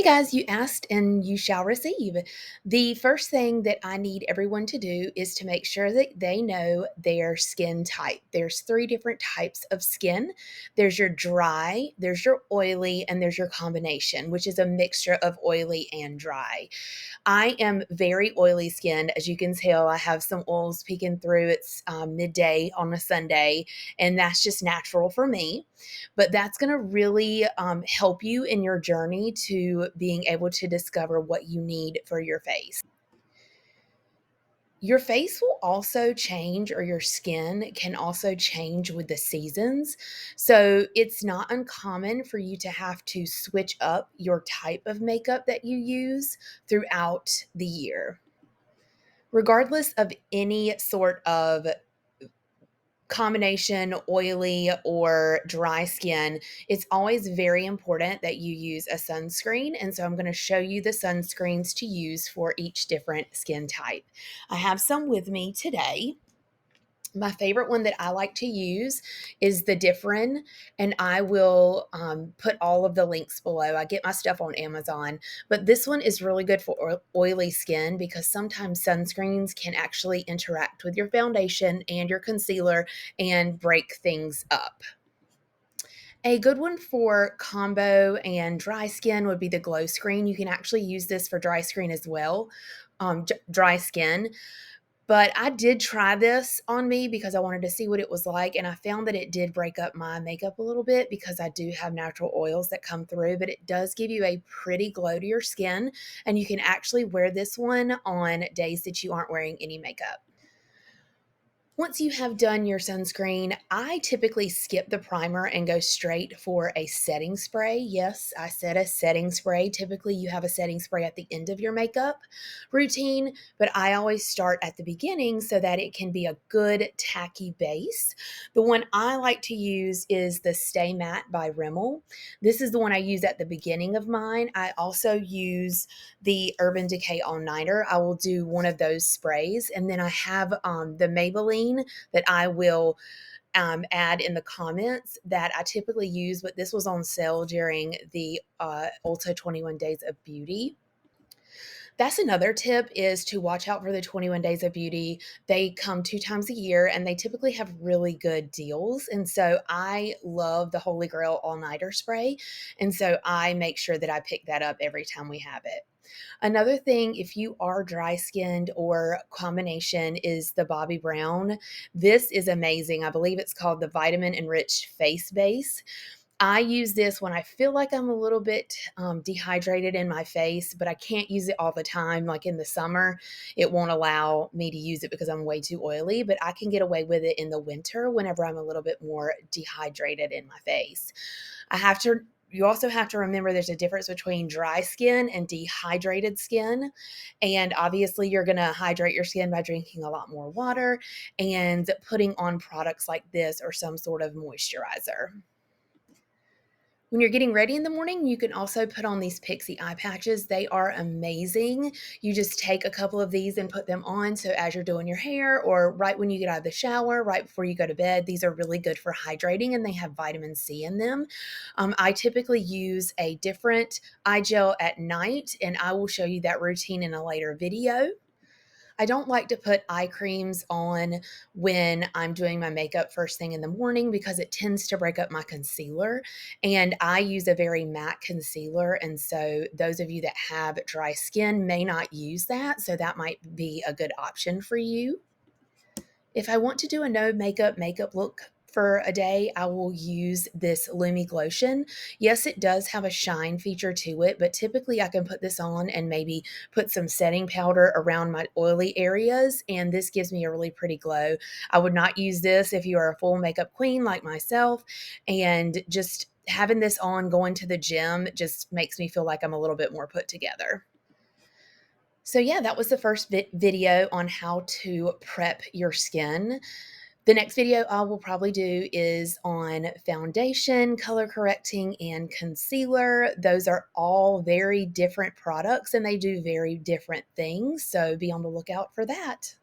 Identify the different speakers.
Speaker 1: Hey guys, you asked and you shall receive. The first thing that I need everyone to do is to make sure that they know their skin type. There's three different types of skin. There's your dry, there's your oily, and there's your combination, which is a mixture of oily and dry. I am very oily skinned. As you can tell, I have some oils peeking through. It's midday on a Sunday, and that's just natural for me. But that's going to really help you in your journey to being able to discover what you need for your face. Your face will also change, or your skin can also change with the seasons. So it's not uncommon for you to have to switch up your type of makeup that you use throughout the year. Regardless of any sort of combination, oily or dry skin, it's always very important that you use a sunscreen. And so I'm going to show you the sunscreens to use for each different skin type. I have some with me today. My favorite one that I like to use is the Differin, and I will put all of the links below. I get my stuff on Amazon, but this one is really good for oily skin because sometimes sunscreens can actually interact with your foundation and your concealer and break things up. A good one for combo and dry skin would be the Glow Screen. You can actually use this for dry skin as well, dry skin. But I did try this on me because I wanted to see what it was like, and I found that it did break up my makeup a little bit because I do have natural oils that come through, but it does give you a pretty glow to your skin, and you can actually wear this one on days that you aren't wearing any makeup. Once you have done your sunscreen, I typically skip the primer and go straight for a setting spray. Yes, I said a setting spray. Typically, you have a setting spray at the end of your makeup routine, but I always start at the beginning so that it can be a good tacky base. The one I like to use is the Stay Matte by Rimmel. This is the one I use at the beginning of mine. I also use the Urban Decay All Nighter. I will do one of those sprays, and then I have the Maybelline that I will add in the comments that I typically use, but this was on sale during the Ulta 21 Days of Beauty. That's another tip, is to watch out for the 21 Days of Beauty. They come 2 times a year and they typically have really good deals. And so I love the Holy Grail All Nighter spray. And so I make sure that I pick that up every time we have it. Another thing, if you are dry skinned or combination, is the Bobbi Brown. This is amazing. I believe it's called the Vitamin Enriched Face Base. I use this when I feel like I'm a little bit dehydrated in my face, but I can't use it all the time. Like in the summer, it won't allow me to use it because I'm way too oily, but I can get away with it in the winter whenever I'm a little bit more dehydrated in my face. You also have to remember there's a difference between dry skin and dehydrated skin. And obviously, you're going to hydrate your skin by drinking a lot more water and putting on products like this or some sort of moisturizer. When you're getting ready in the morning, you can also put on these Pixie eye patches. They are amazing. You just take a couple of these and put them on. So as you're doing your hair or right when you get out of the shower, right before you go to bed, these are really good for hydrating and they have vitamin C in them. I typically use a different eye gel at night, and I will show you that routine in a later video. I don't like to put eye creams on when I'm doing my makeup first thing in the morning because it tends to break up my concealer. And I use a very matte concealer. And so those of you that have dry skin may not use that. So that might be a good option for you. If I want to do a no makeup look for a day, I will use this Lumi Glotion. Yes, it does have a shine feature to it, but typically I can put this on and maybe put some setting powder around my oily areas, and this gives me a really pretty glow. I would not use this if you are a full makeup queen like myself, and just having this on going to the gym just makes me feel like I'm a little bit more put together. So yeah, that was the first video on how to prep your skin. The next video I will probably do is on foundation, color correcting, and concealer. Those are all very different products and they do very different things. So be on the lookout for that.